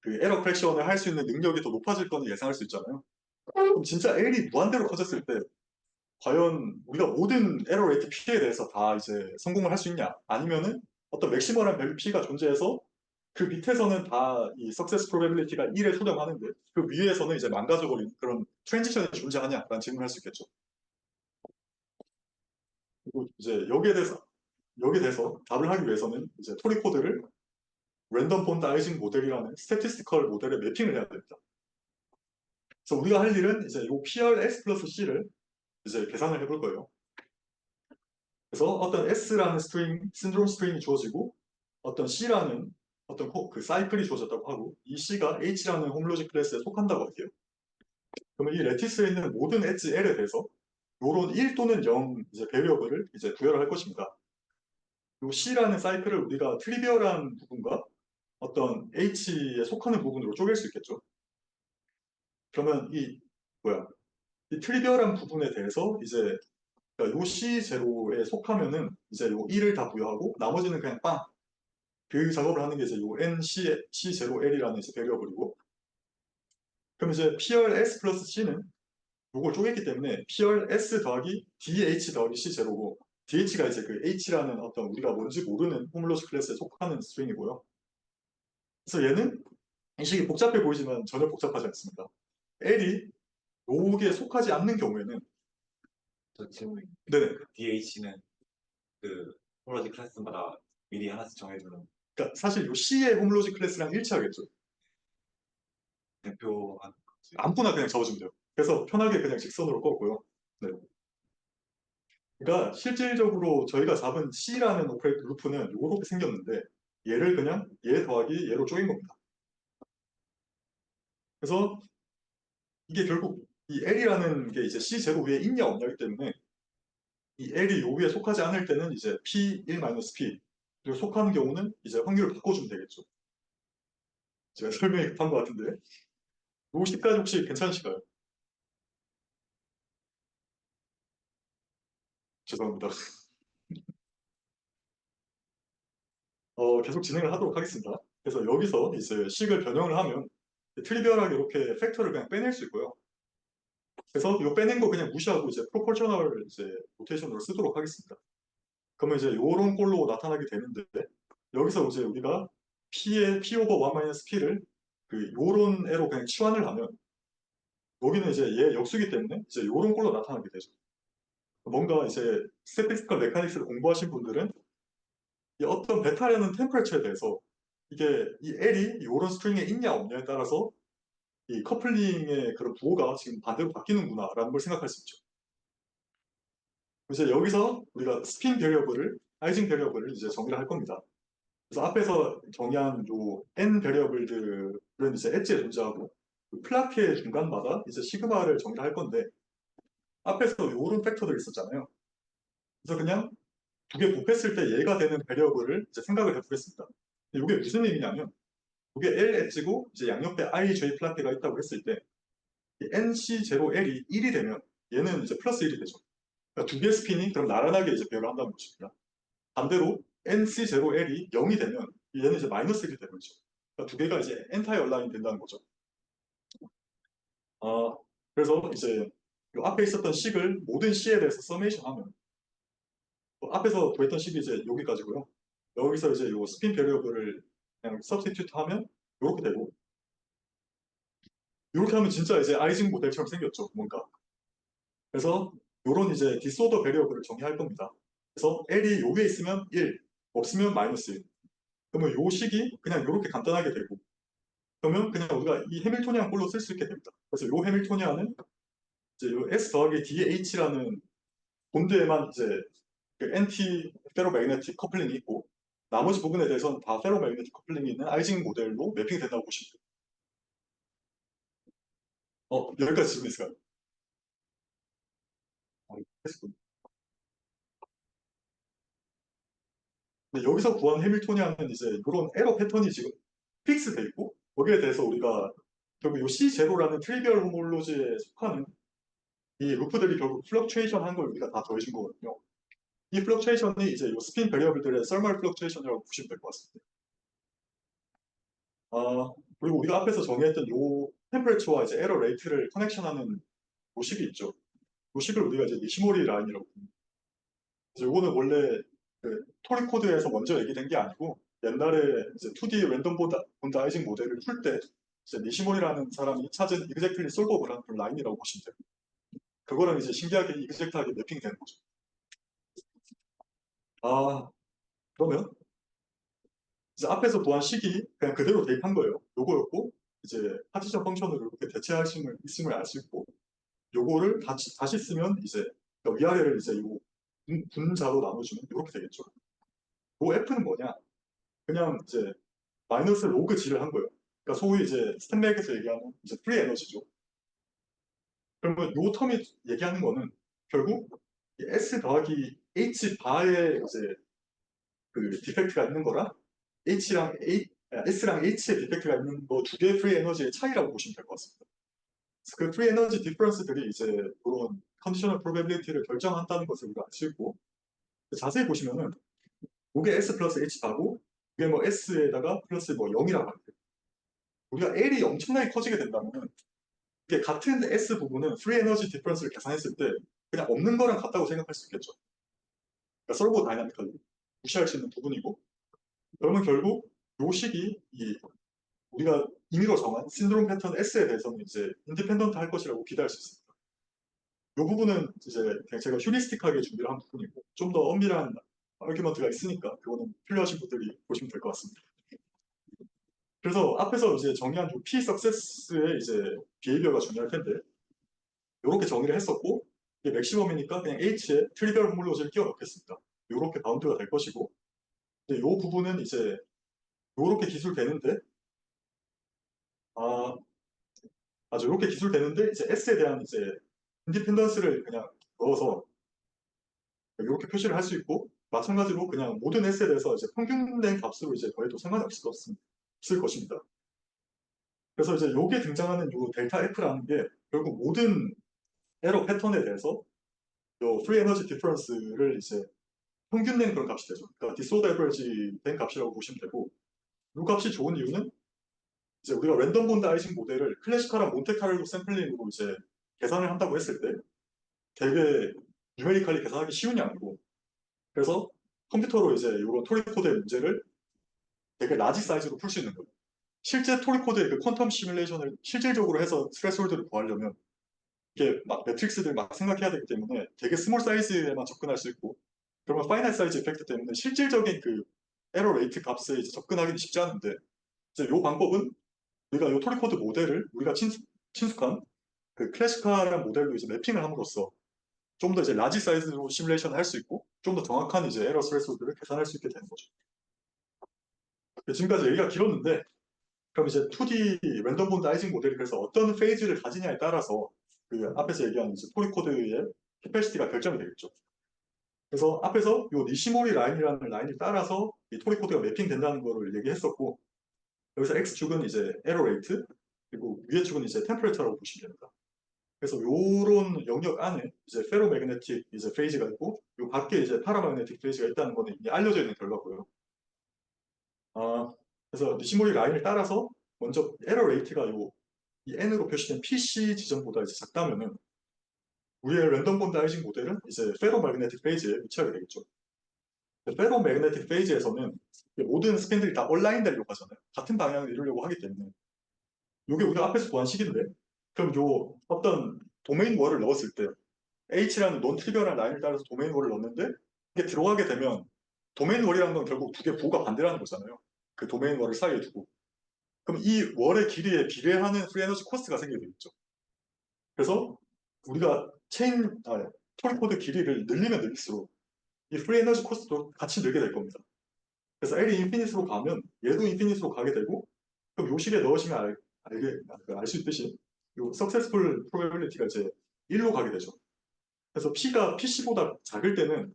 그 에러 크랙션을 할 수 있는 능력이 더 높아질 거는 예상할 수 있잖아요. 그럼 진짜 L이 무한대로 커졌을 때 과연 우리가 모든 에러 레이트 P에 대해서 다 이제 성공을 할 수 있냐? 아니면은 어떤 맥시멀한 밸류 P가 존재해서 그 밑에서는 다 이 석세스 프로베빌리티가 1에 수렴하는데 그 위에서는 이제 망가져버리는 그런 트랜지션이 존재하냐라는 질문을 할 수 있겠죠. 그리고 이제 여기에 대해서 답을 하기 위해서는 이제 토리 코드를 랜덤 폰다이징 모델이라는 스태티스티컬 모델에 매핑을 해야 됩니다. 그래서 우리가 할 일은 이제 이 PRS 플러스 C를 이제 계산을 해볼 거예요. 그래서 어떤 S라는 스트링, 신드롬 스트링이 주어지고 어떤 C라는 어떤 그 사이클이 주어졌다고 하고 이 C가 H라는 홈로지 클래스에 속한다고 할게요. 그러면 이 레티스에 있는 모든 엣지 L에 대해서 요런 1 또는 0 이제 베리어블을 이제 부여를 할 것입니다. 요 C라는 사이클을 우리가 트리비얼한 부분과 어떤 H에 속하는 부분으로 쪼갤 수 있겠죠. 그러면 이 트리비얼한 부분에 대해서 이제 그러니까 요 C0에 속하면은 이제 요 1을 다 부여하고 나머지는 그냥 빵. 그 작업을 하는 게 이제 요 NC0L이라는 이제 베리어블이고 그럼 이제 PRS 플러스 C는 요걸 쪼갰기 때문에 PRS 더하기 DH 더하기 C0고 DH가 이제 그 H라는 어떤 우리가 뭔지 모르는 호몰로지 클래스에 속하는 스트링이고요. 그래서 얘는 이 식이 복잡해 보이지만 전혀 복잡하지 않습니다. L이 요게 속하지 않는 경우에는 저 질문. 네, DH는 그 호러지 클래스마다 미리 하나씩 정해주는 그러니까 사실 요 C의 호몰로지 클래스랑 일치하겠죠. 대표한 거지. 아무거나 그냥 적어주면 돼요. 그래서 편하게 그냥 직선으로 꺾고요. 네. 그러니까 실질적으로 저희가 잡은 C라는 오퍼레이터 루프는 이렇게 생겼는데 얘를 그냥 얘 더하기 얘로 쪼갠 겁니다. 그래서 이게 결국 이 L이라는 게 이제 C0 위에 있냐 없냐기 때문에 이 L이 요 위에 속하지 않을 때는 이제 P1-P 그리고 속하는 경우는 이제 확률을 바꿔주면 되겠죠. 제가 설명이 급한 것 같은데 요 식까지 혹시 괜찮으실까요? 죄송합니다. 계속 진행을 하도록 하겠습니다. 그래서 여기서 이제 식을 변형을 하면 트리비얼하게 이렇게 팩터를 그냥 빼낼 수 있고요. 그래서 이거 빼낸 거 그냥 무시하고 이제 프로포셔널 이제 노테이션으로 쓰도록 하겠습니다. 그러면 이제 요런 꼴로 나타나게 되는데 여기서 이제 우리가 P의 P 오버 1 마이너스 P를 그 요런 애로 그냥 치환을 하면 여기는 이제 얘 역수기 때문에 이제 요런 꼴로 나타나게 되죠. 뭔가 이제 스태티스티컬 메카닉스를 공부하신 분들은 이 어떤 베타라는 템퍼레처에 대해서 이게 이 L이 요런 스트링에 있냐 없냐에 따라서 이 커플링의 그런 부호가 지금 반대로 바뀌는구나라는 걸 생각할 수 있죠. 이제 여기서 우리가 스핀 베리어블을, 아이징 베리어블을 이제 정의를 할 겁니다. 그래서 앞에서 정의한 요 n 베리어블들은 이제 엣지에 존재하고 그 플라크의 중간마다 이제 시그마를 정의를 할 건데 앞에서 요런 팩터들이 있었잖아요. 그래서 그냥 두 개 곱했을 때 얘가 되는 베리어블을 이제 생각을 해보겠습니다. 이게 무슨 의미냐면 이게 L 엣지고 이제 양옆에 I, J 플라크가 있다고 했을 때 NC0L이 1이 되면 얘는 이제 플러스 1이 되죠. 그러니까 두 개의 스핀이 그럼 나란하게 이제 배열을 한다는 것입니다. 반대로 NC0L이 0이 되면 얘는 이제 마이너스 1이 되는 거죠. 그러니까 두 개가 이제 엔타이 얼라인 된다는 거죠. 그래서 이제 요 앞에 있었던 식을 모든 C에 대해서 서메이션 하면 앞에서 구했던 식이 이제 여기까지고요. 여기서 이제 요 스핀 베리어블을 그냥 서브스티튜트 하면 이렇게 되고 이렇게 하면 진짜 이제 아이징 모델처럼 생겼죠. 뭔가. 그래서 요런 이제 디스오더 베리어블을 정의할 겁니다. 그래서 L이 요 위에 있으면 1, 없으면 마이너스 1. 그러면 요 식이 그냥 이렇게 간단하게 되고 그러면 그냥 우리가 이 해밀토니안 꼴로 쓸 수 있게 됩니다. 그래서 요 해밀토니안은 이제 요 S 더하기 DH라는 본드에만 이제 그 엔티 페로매그네틱 커플링이 있고 나머지 부분에 대해서는 다 페로매그네틱 커플링이 있는 아이징 모델로 매핑된다고 보시면 돼요. 여기까지 질문 있을까요? 했었군요. 근데 여기서 구한 해밀토니안은 이제 이런 에러 패턴이 지금 픽스 돼 있고 거기에 대해서 우리가 결국 이 C0라는 트리비얼 호몰로지에 속하는 이 루프들이 결국 플럭추에이션 한 걸 우리가 다 더해준 거거든요. 이 플럭추에이션이 이제 이 스핀 베리어블들의 썰멀 플럭추에이션이라고 보시면 될 것 같습니다. 그리고 우리가 앞에서 정의했던 이 템퍼레처와 이제 에러 레이트를 커넥션하는 요 식이 있죠. 요 식을 우리가 이제 니시모리 라인이라고 합니다. 그래서 요거는 원래 그 토리 코드에서 먼저 얘기된 게 아니고 옛날에 이제 2D 랜덤 본다이징 모델을 풀 때 이제 니시모리라는 사람이 찾은 이그젝틀리 솔버블한 그 라인이라고 보시면 돼요. 그거랑 이제 신기하게 이그젝트하게 매핑이 되는 거죠. 그러면 이제 앞에서 구한 식이 그냥 그대로 대입한 거예요. 요거였고 이제 파티션 펑션으로 이렇게 대체하심을 있음을 알 수 있고 요거를 다시 쓰면 이제 그러니까 위아래를 이제 요 분자로 나눠주면 이렇게 되겠죠. 요 F는 뭐냐? 그냥 이제 마이너스 로그 G를 한 거예요. 그러니까 소위 이제 스탠맥에서 얘기하는 이제 프리 에너지죠. 그러면 요 텀이 얘기하는 거는 결국 S 더하기 H 바에 이제 그 디펙트가 있는 거랑 S랑 H의 디펙트가 있는 거 두 개의 프리 에너지의 차이라고 보시면 될 것 같습니다. 그 프리 에너지 디퍼런스들이 이제 그런 컨디셔널 프로베빌리티를 결정한다는 것을 우리가 알 수 있고 자세히 보시면은 이게 S 플러스 H 바고 이게 뭐 S에다가 플러스 뭐 0이라고 합니다. 우리가 L이 엄청나게 커지게 된다면 이게 같은 S 부분은 프리 에너지 디퍼런스를 계산했을 때 그냥 없는 거랑 같다고 생각할 수 있겠죠. 그러니까 솔버 다이나미컬리 무시할 수 있는 부분이고 그러면 결국 요 식이 이 우리가 임의로 정한 신드롬 패턴 S에 대해서는 이제 인디펜던트 할 것이라고 기대할 수 있습니다. 이 부분은 이제 그냥 제가 휴리스틱하게 준비를 한 부분이고 좀 더 엄밀한 아규먼트가 있으니까 그거는 필요하신 분들이 보시면 될 것 같습니다. 그래서 앞에서 이제 정의한 P 석세스의 이제 비헤이비어가 중요할 텐데 이렇게 정의를 했었고 이게 맥시멈이니까 그냥 H에 트리비얼 호몰로지를 끼워 넣겠습니다. 이렇게 바운드가 될 것이고 이 부분은 이제 이렇게 기술되는데 아주 이렇게 기술되는데 이제 S에 대한 이제 인디펜던스를 그냥 넣어서 이렇게 표시를 할 수 있고 마찬가지로 그냥 모든 S에 대해서 이제 평균된 값으로 이제 더해도 상관이 없을 것입니다. 그래서 이제 여기에 등장하는 요 델타 F라는 게 결국 모든 에러 패턴에 대해서 요 프리 에너지 디퍼런스를 이제 평균낸 그런 값이 되죠. 그러니까 디소더 에버리지 된 값이라고 보시면 되고 이 값이 좋은 이유는 이제 우리가 랜덤 본드 아이징 모델을 클래시컬한 몬테카를로 샘플링으로 이제 계산을 한다고 했을 때 되게 뉴메리컬리 계산하기 쉬운 양이고 그래서 컴퓨터로 이제 이런 토리코드의 문제를 되게 라지 사이즈로 풀 수 있는 거예요. 실제 토리코드의 그 퀀텀 시뮬레이션을 실질적으로 해서 스트레스홀드를 구하려면 이게 막 매트릭스들 막 생각해야 되기 때문에 되게 스몰 사이즈에만 접근할 수 있고, 그러면 파이나이트 사이즈 이펙트 때문에 실질적인 그 에러 레이트 값에 이제 접근하기는 쉽지 않은데, 이제 이 방법은 우리가 이 토리코드 모델을 우리가 친숙한 그 클래식화라는 모델로 이제 매핑을 함으로써 좀 더 이제 라지 사이즈로 시뮬레이션을 할 수 있고 좀 더 정확한 이제 에러 스레스홀드를 계산할 수 있게 되는 거죠. 지금까지 얘기가 길었는데, 그럼 이제 2D 랜덤 본다이징 모델이 그래서 어떤 페이지를 가지냐에 따라서 그 앞에서 얘기한 이제 토리코드의 캐패시티가 결정이 되겠죠. 그래서 앞에서 이 니시모리 라인이라는 라인을 따라서 이 토리코드가 매핑된다는 거를 얘기했었고, 여기서 X축은 이제 에러 레이트, 그리고 위의 축은 이제 템퍼레처라고 보시면 됩니다. 그래서 요런 영역 안에 이제 페로매그네틱 이제 페이지가 있고, 요 밖에 이제 파라매그네틱 페이지가 있다는 거는 이미 알려져 있는 결과고요. 그래서 니시모리 라인을 따라서 먼저 에러 레이트가 이 n으로 표시된 PC 지점보다 이제 작다면은 우리의 랜덤 본다이징 모델은 이제 페로매그네틱 페이지에 위치하게 되겠죠. 페로매그네틱 페이지에서는 모든 스핀들이 다 온라인 되려고 하잖아요. 같은 방향을 이루려고 하기 때문에 이게 우리가 앞에서 구한 식인데, 그럼 요 어떤 도메인 월을 넣었을 때 H라는 논 트리비얼한 라인을 따라서 도메인 월을 넣었는데 이게 들어가게 되면 도메인 월이라는 건 결국 두 개 부호가 반대라는 거잖아요. 그 도메인 월을 사이에 두고. 그럼 이 월의 길이에 비례하는 프리 에너지 코스트가 생기게 되겠죠. 그래서 우리가 토리코드 길이를 늘리면 늘릴수록 이 프리 에너지 코스트도 같이 늘게 될 겁니다. 그래서 L이 인피니트로 가면 얘도 인피니트로 가게 되고, 그럼 요 식에 넣으시면 알 수 있듯이 요 석세스풀 프로베빌리티가 이제 1로 가게 되죠. 그래서 P가 PC보다 작을 때는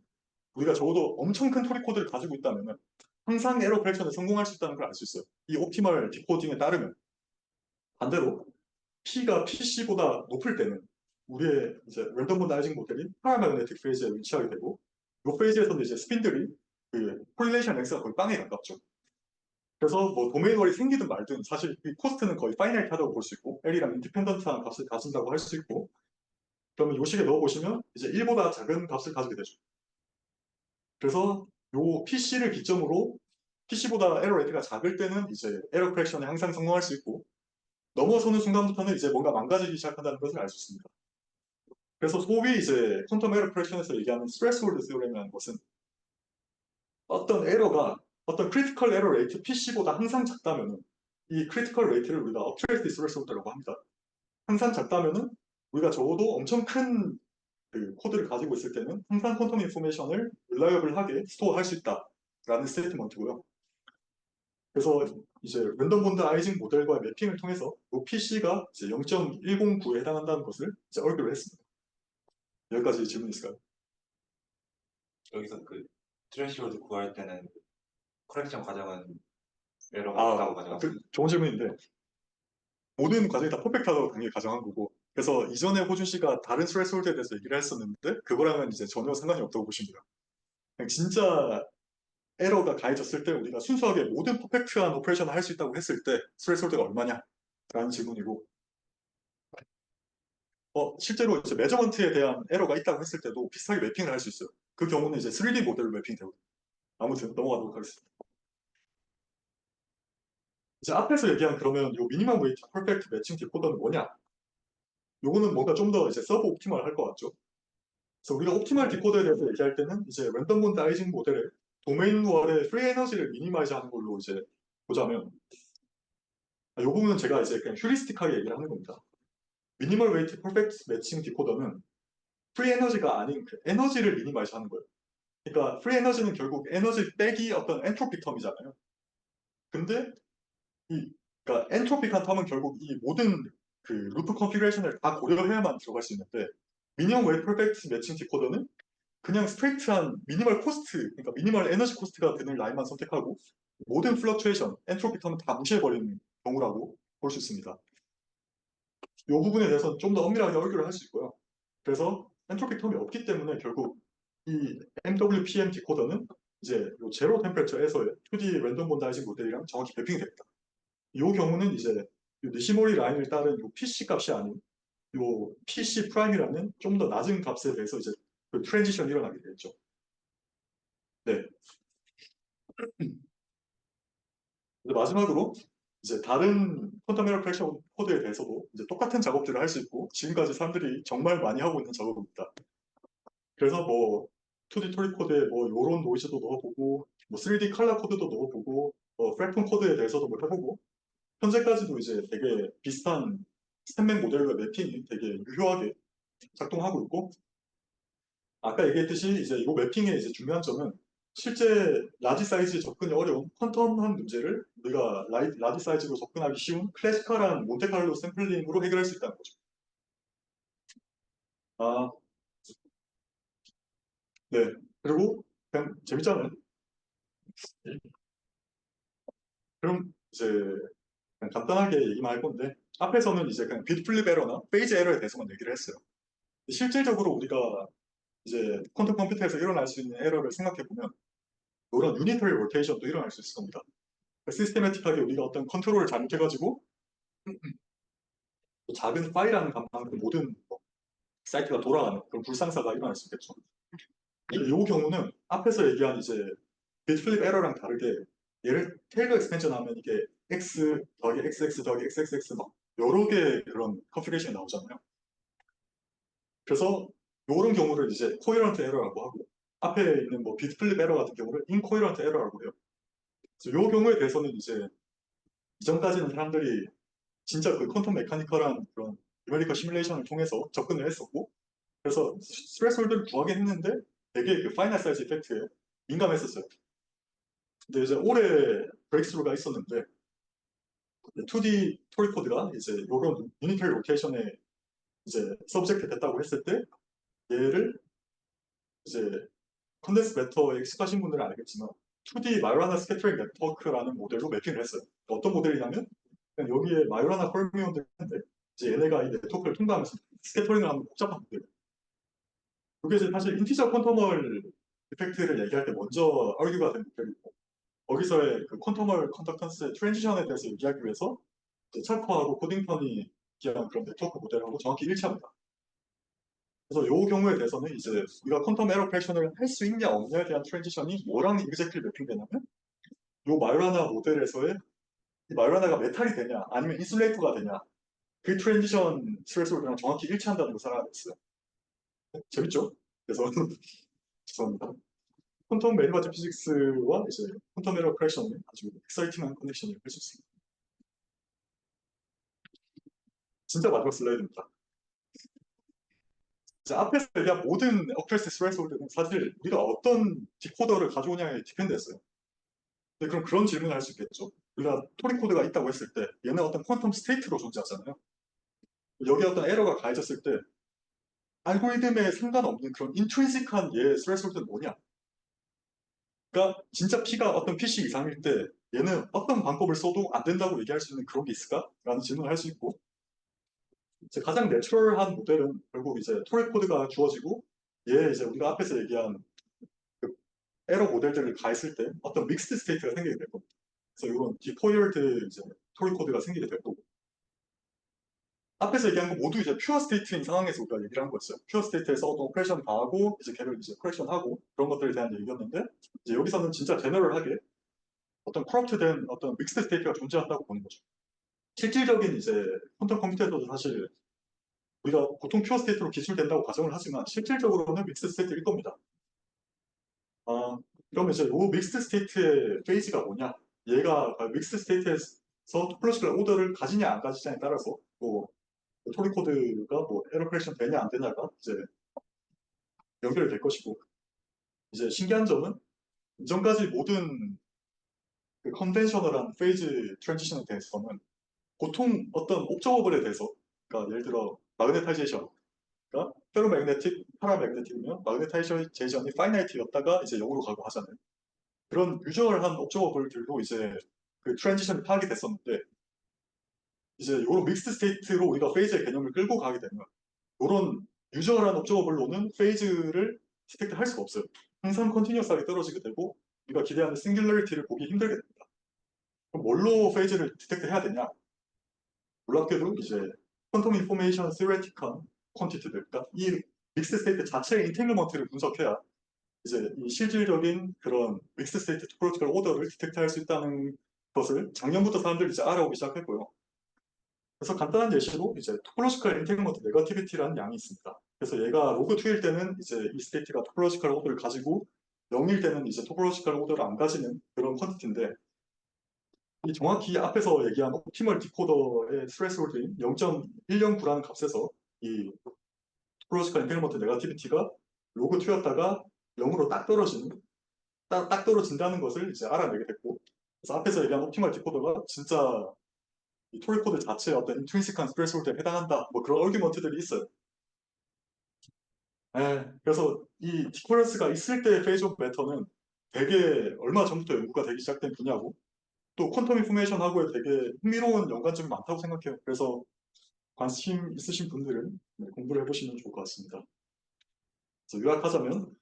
우리가 적어도 엄청 큰 토리코드를 가지고 있다면 항상 에러 컬렉션에 성공할 수 있다는 걸 알 수 있어요. 이 옵티멀 디코딩에 따르면. 반대로 P가 PC보다 높을 때는 우리의 이제 랜덤 본다이징 모델이 파라매그네틱 페이지에 위치하게 되고, 이 페이지에서는 이제 스핀들이 그 코릴레이션 엑스가 거의 빵에 가깝죠. 그래서 뭐 도메인 월이 생기든 말든 사실 이 코스트는 거의 파이나이트하다고 볼 수 있고, L이랑 인디펜던트한 값을 가진다고 할 수 있고, 그러면 요 식에 넣어보시면 이제 1보다 작은 값을 가지게 되죠. 그래서 요 PC를 기점으로 PC보다 에러 레이트가 작을 때는 이제 에러 크랙션에 항상 성공할 수 있고, 넘어서는 순간부터는 이제 뭔가 망가지기 시작한다는 것을 알 수 있습니다. 그래서 소위 이제 퀀텀 에러 크랙션에서 얘기하는 스트레스홀드 스요렘이라는 것은 어떤 에러가 어떤 크리티컬 에러 레이트 PC보다 항상 작다면은 이 크리티컬 레이트를 우리가 업트레이트 스트레스홀드라고 합니다. 항상 작다면은 우리가 적어도 엄청 큰 그 코드를 가지고 있을 때는 항상 퀀텀 인포메이션을 릴라이어블하게 스토어할 수 있다라는 스테이트먼트고요. 그래서 이제 랜덤 본드 아이징 모델과의 매핑을 통해서 이 PC가 이제 0.109에 해당한다는 것을 이제 얼교를 했습니다. 여기까지 질문 있을까요? 여기서 그 트레시홀드 구할 때는 커렉션 과정은 에러가 없다고 가져갔어요. 좋은 질문인데, 모든 과정이 다 퍼펙트하다고 당연히 가정한 거고, 그래서 이전에 호준 씨가 다른 스트레스홀드에 대해서 얘기를 했었는데 그거랑은 이제 전혀 상관이 없다고 보시면 돼요. 그냥 진짜 에러가 가해졌을 때 우리가 순수하게 모든 퍼펙트한 오퍼레이션을 할 수 있다고 했을 때 스트레스홀드가 얼마냐? 라는 질문이고, 실제로 이제 메저먼트에 대한 에러가 있다고 했을 때도 비슷하게 매핑을 할 수 있어요. 그 경우는 이제 3D 모델로 매핑되고. 아무튼 넘어가도록 하겠습니다. 이제 앞에서 얘기한 그러면 요 미니멈 웨이트 퍼펙트 매칭 디코더는 뭐냐? 요거는 뭔가 좀 더 이제 서브 옵티멀 할 것 같죠. 그래서 우리가 옵티멀 디코더에 대해서 얘기할 때는 이제 랜덤 본 다이징 모델의 도메인 월의 프리 에너지를 미니마이즈 하는 걸로 이제 보자면, 요 부분은 제가 이제 그냥 휴리스틱하게 얘기를 하는 겁니다. 미니멀 웨이트 퍼펙트 매칭 디코더는 프리 에너지가 아닌 그 에너지를 미니마이즈 하는 거예요. 그러니까 프리 에너지는 결국 에너지 빼기 어떤 엔트로피 텀이잖아요. 근데 그러니까 엔트로피한 텀은 결국 이 모든 그 루프 컨피그레이션을 다 고려해야만 들어갈 수 있는데, 미니멈 웨이트 퍼펙트 매칭 디코더는 그냥 스트레이트한 미니멀 코스트, 그러니까 미니멀 에너지 코스트가 드는 라인만 선택하고 모든 플럭추에이션, 엔트로피 텀은 다 무시해버리는 경우라고 볼 수 있습니다. 이 부분에 대해서는 좀 더 엄밀하게 얼교를 할 수 있고요. 그래서 엔트로피 텀이 없기 때문에 결국 이 MWPM 디코더는 이제 요 제로 템퍼레처에서의 2D 랜덤 본다이징 모델이랑 정확히 매핑이 됩니다. 이 경우는 이제 니시모리 라인을 따른 요 PC 값이 아닌 요 PC 프라임이라는 좀 더 낮은 값에 대해서 이제 그 트랜지션이 일어나게 되겠죠. 네. 근데 마지막으로 이제 다른 퀀텀 에러 크랙션 코드에 대해서도 이제 똑같은 작업들을 할 수 있고 지금까지 사람들이 정말 많이 하고 있는 작업입니다. 그래서 뭐 2D 토리 코드에 뭐 요런 노이즈도 넣어보고 뭐 3D 컬러 코드도 넣어보고 프랙톤 코드에 대해서도 뭐 해보고 현재까지도 이제 되게 비슷한 스탠맥 모델과 매핑이 되게 유효하게 작동하고 있고 아까 얘기했듯이 이제 이거 매핑의 이제 중요한 점은 실제 라지 사이즈에 접근이 어려운 퀀텀한 문제를 우리가 라지 사이즈로 접근하기 쉬운 클래시컬한 몬테칼로 샘플링으로 해결할 수 있다는 거죠. 아, 네. 그리고 그냥 재밌잖아요. 그럼 이제 그냥 간단하게 얘기만 할 건데 앞에서는 이제 그냥 빗 플립 에러나 페이즈 에러에 대해서만 얘기를 했어요. 실질적으로 우리가 이제 퀀텀 컴퓨터에서 일어날 수 있는 에러를 생각해 보면 이런 유니터리 로테이션도 일어날 수 있을 겁니다. 시스테매틱하게 우리가 어떤 컨트롤을 잘못해가지고 작은 파일이라는 간만큼 모든 사이트가 돌아가는 그런 불상사가 일어날 수 있겠죠. 이 경우는 앞에서 얘기한 이제 빗 플립 에러랑 다르게 얘를 테일러 익스텐션 하면 이게 x 더하기 xx 더하기 xxx 막 여러 개 그런 컨피그레이션이 나오잖아요. 그래서 이런 경우를 이제 코헤런트 에러라고 하고 앞에 있는 뭐 빗 플립 에러 같은 경우를 인코헤런트 에러라고 해요. 그래서 이 경우에 대해서는 이제 이전까지는 사람들이 진짜 그 퀀텀 메카니컬한 그런 뉴메리컬 시뮬레이션을 통해서 접근을 했었고 그래서 스트레스홀드를 구하긴 했는데 되게 그 파이널 사이즈 이펙트에 민감했었어요. 근데 이제 올해 브레이크스루가 있었는데 2D 토리 코드가 이제 이런 유니터리 로테이션에 이제 서브젝트 됐다고 했을 때 얘를 이제 컨덴스 매터에 익숙하신 분들은 알겠지만 2D 마요라나 스캐터링 네트워크라는 모델로 매핑을 했어요. 어떤 모델이냐면 그냥 여기에 마요라나 펄미온들이 있는데 이제 얘네가 이 네트워크를 통과하면서 스캐터링을 하는 복잡한 모델. 그게 이제 사실 인티저 퀀텀멀 이펙트를 얘기할 때 먼저 아르규가 된 모델이고 거기서의 그 퀀텀멀 컨덕턴스의 트랜지션에 대해서 얘기하기 위해서 차커하고 코딩턴이 기한 그런 네트워크 모델하고 정확히 일치합니다. 그래서 이 경우에 대해서는 이제 우리가 퀀텀 에러 프랙션을 할 수 있냐 없냐에 대한 트랜지션이 뭐랑 이그제클리 매핑되냐면 이 마요라나 모델에서의 이 마요라나가 메탈이 되냐 아니면 인슐레이터가 되냐 그 트랜지션 스레스홀드랑 정확히 일치한다는 것을 알아냈어요. 재밌죠? 그래서 죄송합니다. 퀀텀 메리바티 피직스와 이제 퀀텀 에러 프랙션의 아주 엑사이팅한 커넥션을 할 수 있습니다. 진짜 마지막 슬라이드입니다. 앞에서 얘기한 모든 어크레스 스레스홀드는 사실 우리가 어떤 디코더를 가져오냐에 디펜드했어요. 근데 그럼 그런 질문을 할 수 있겠죠. 우리가 토리 코드가 있다고 했을 때 얘는 어떤 퀀텀 스테이트로 존재하잖아요. 여기에 어떤 에러가 가해졌을 때 알고리즘에 상관없는 그런 인트린식한 얘의 스레스홀드는 뭐냐? 그러니까 진짜 P가 어떤 PC 이상일 때 얘는 어떤 방법을 써도 안 된다고 얘기할 수 있는 그런 게 있을까? 라는 질문을 할 수 있고 이제 가장 내추럴한 모델은 결국 이제 토리 코드가 주어지고 얘 이제 우리가 앞에서 얘기한 그 에러 모델들을 가했을 때 어떤 믹스드 스테이트가 생기게 될 겁니다. 그래서 이런 디코일드 이제 토리 코드가 생기게 될 거고 앞에서 얘기한 거 모두 이제 퓨어 스테이트인 상황에서 우리가 얘기를 한 거였어요. 퓨어 스테이트에서 어떤 오퍼레이션 다 하고 이제 걔를 이제 커렉션하고 그런 것들에 대한 얘기였는데 이제 여기서는 진짜 제너럴하게 어떤 커럽트된 어떤 믹스드 스테이트가 존재한다고 보는 거죠. 실질적인 이제 퀀텀 컴퓨터에서도 사실 우리가 보통 퓨어 스테이트로 기술된다고 가정을 하지만 실질적으로는 믹스드 스테이트일 겁니다. 그러면 이제 이 믹스드 스테이트의 페이지가 뭐냐? 얘가 믹스드 스테이트에서 토폴로지컬 오더를 가지냐 안 가지냐에 따라서 뭐 토리 코드가 뭐 에러 크랙션 되냐 안 되냐가 이제 연결이 될 것이고 이제 신기한 점은 이전까지 모든 그 컨벤셔널한 페이즈 트랜지션에 대해서는 보통 어떤 옵저버블에 대해서 그러니까 예를 들어 마그네타이제이션 그러니까 페로매그네틱, 파라매그네틱이면 마그네타이제이션이 파이나이트였다가 이제 0으로 가고 하잖아요. 그런 유저얼한 옵저버블들도 이제 그 트랜지션이 파악이 됐었는데 이제 이런 믹스드 스테이트로 우리가 페이즈의 개념을 끌고 가게 되면 이런 유저얼한 옵저버블로는 페이즈를 디텍트 할 수가 없어요. 항상 컨티뉴어스하게 떨어지게 되고 우리가 기대하는 싱귤러리티를 보기 힘들게 됩니다. 그럼 뭘로 페이즈를 디텍트 해야 되냐? 놀랍게도 이제 퀀텀 인포메이션 스레티컬 퀀티티들 그러니까 이 믹스 스테이트 자체의 인테글먼트를 분석해야 이제 이 실질적인 그런 믹스 스테이트 토포로지컬 오더를 디텍트할 수 있다는 것을 작년부터 사람들이 이제 알아오기 시작했고요. 그래서 간단한 예시로 이제 토포로지컬 엔테일먼트 네거티비티라는 양이 있습니다. 그래서 얘가 로그 2일 때는 이제 이 스테이트가 토포로지컬 오더를 가지고 0일 때는 이제 토포로지컬 오더를 안 가지는 그런 퀀티티인데, 이 정확히 앞에서 얘기한 옵티멀 디코더의 스트레스홀드인 0.109라는 값에서 이 토포로지컬 엔테일먼트 네거티비티가 로그 2였다가 0으로 딱 떨어진다는 것을 이제 알아내게 됐고, 그래서 앞에서 얘기한 옵티멀 디코더가 진짜 이 토리 코드 자체의 어떤 인트린식한 스트레스홀드에 해당한다, 뭐 그런 얼규먼트들이 있어요. 그래서 이 디코런스가 있을 때의 페이지 오브 매터는 되게 얼마 전부터 연구가 되기 시작된 분야고, 또 퀀텀 인포메이션하고의 되게 흥미로운 연관점이 많다고 생각해요. 그래서 관심 있으신 분들은 공부를 해보시면 좋을 것 같습니다. 그래서 요약하자면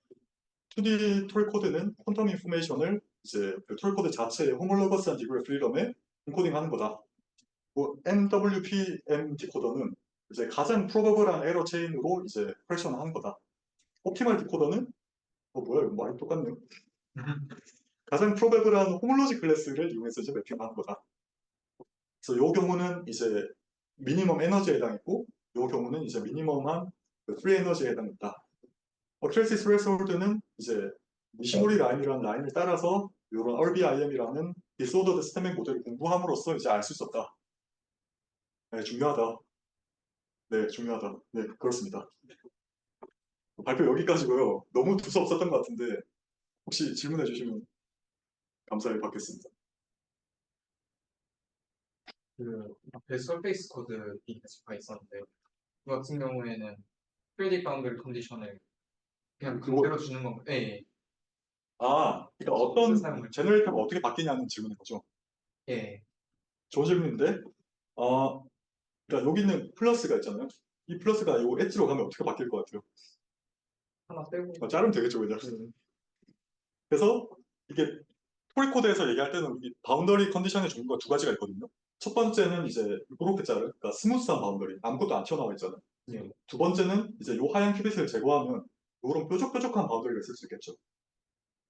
2D 토리 코드는 퀀텀 인포메이션을 이제 그 토리 코드 자체의 호몰로거스한 디그리 프리덤에 인코딩하는 거다. 뭐 MWPM 디코더는 이제 가장 프로버블한 에러 체인으로 이제 펄션하는 거다. 옵티멀 디코더는 뭐야 이거 많이 똑같네요. 가장 프로베블한 호몰로지 클래스를 이용해서 이제 매핑하는 거다. 그래서 이 경우는 이제 미니멈 에너지에 해당했고, 이 경우는 이제 미니멈한 프리 에너지에 해당했다. 어큐레시 스레스홀드는 이제 니시모리 라인이라는 라인을 따라서 이런 RBIM이라는 디스오더드 스태믹 모델을 공부함으로써 이제 알 수 있었다. 네, 중요하다. 네, 중요하다. 네, 그렇습니다. 발표 여기까지고요. 너무 두서 없었던 것 같은데 혹시 질문해 주시면 감사히 받겠습니다. 그 앞에 서페이스 코드 이미지가 있었는데 그 같은 경우에는 프레딕 바운더리 컨디션을 그냥 그대로 주는 건가요? 예, 그러니까 어떤 사용을. 제너레이터가 어떻게 바뀌냐는 질문인 거죠. 예, 좋은 질문인데, 그러니까 여기 있는 플러스가 있잖아요. 이 플러스가 이 엣지로 가면 어떻게 바뀔 것 같아요? 하나 빼고. 자르면 되겠죠, 그냥. 그래서 이게 토리 코드에서 얘기할 때는 이 바운더리 컨디션의 종류가 두 가지가 있거든요. 첫 번째는 이제 이렇게 자르, 그러니까 스무스한 바운더리, 아무것도 안 튀어나와 있잖아요. 예. 두 번째는 이제 요 하얀 큐빗을 제거하면 이런 뾰족뾰족한 바운더리가 있을 수 있겠죠.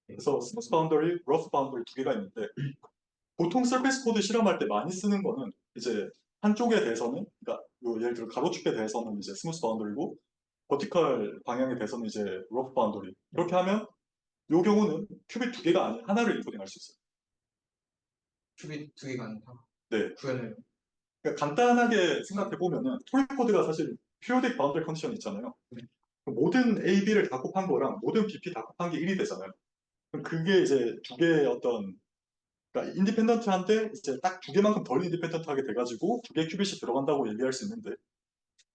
그래서 스무스 바운더리, 러프 바운더리 두 개가 있는데, 보통 서페이스 코드 실험할 때 많이 쓰는 거는 이제 한쪽에 대해서는, 그러니까 요 예를 들어 가로축에 대해서는 이제 스무스 바운더리고, 버티컬 방향에 대해서는 이제 러프 바운더리. 이렇게 하면 요 경우는 큐빅 두 개가 아닌 하나를 인코딩할 수 있어요. 큐빅 두 개가 아니라 네. 구현을. 그러니까 간단하게 생각해 보면은 토리 코드가 사실 피오딕 바운더리 컨디션 있잖아요. 모든 A, B를 다 곱한 거랑 모든 BP 다 곱한 게 1이 되잖아요. 그럼 그게 이제 두 개의 어떤, 그러니까 인디펜던트한데 이제 딱 두 개만큼 덜 인디펜던트하게 돼가지고 두 개 큐빗이 들어간다고 얘기할 수 있는데,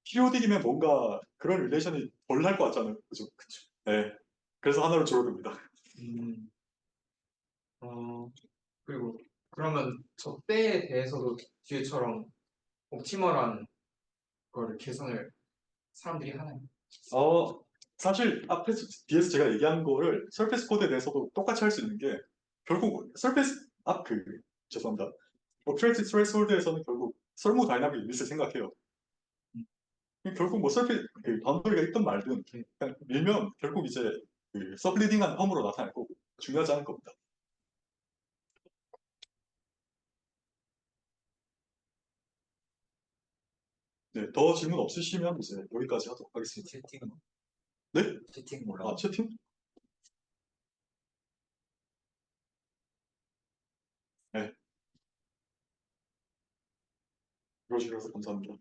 피오딕이면 뭔가 그런 릴레이션이 덜 날 것 같잖아요. 그죠? 네. 그래서 하나로 줄어듭니다. 음, 어, 그리고 그러면 적대에 대해서도 뒤에처럼 옵티멀한 걸 개선을 사람들이 하나요? 사실 앞에서 뒤에서 제가 얘기한 거를 서페이스 코드에 대해서도 똑같이 할 수 있는 게, 결국 서페이스 죄송합니다. 오프레이트 스트레스홀드에서는 결국 설모 다이나믹 유닛을 생각해요. 결국 뭐 그 바운더리가 있든 말든 그냥 밀면 결국 이제 그 서블리딩한 펌으로 나타날 거고 중요하지 않을 겁니다. 네, 더 질문 없으시면 이제 여기까지 하도록 하겠습니다. 채팅, 네? 채팅 몰라. 채팅? 네. 들어주셔서 감사합니다.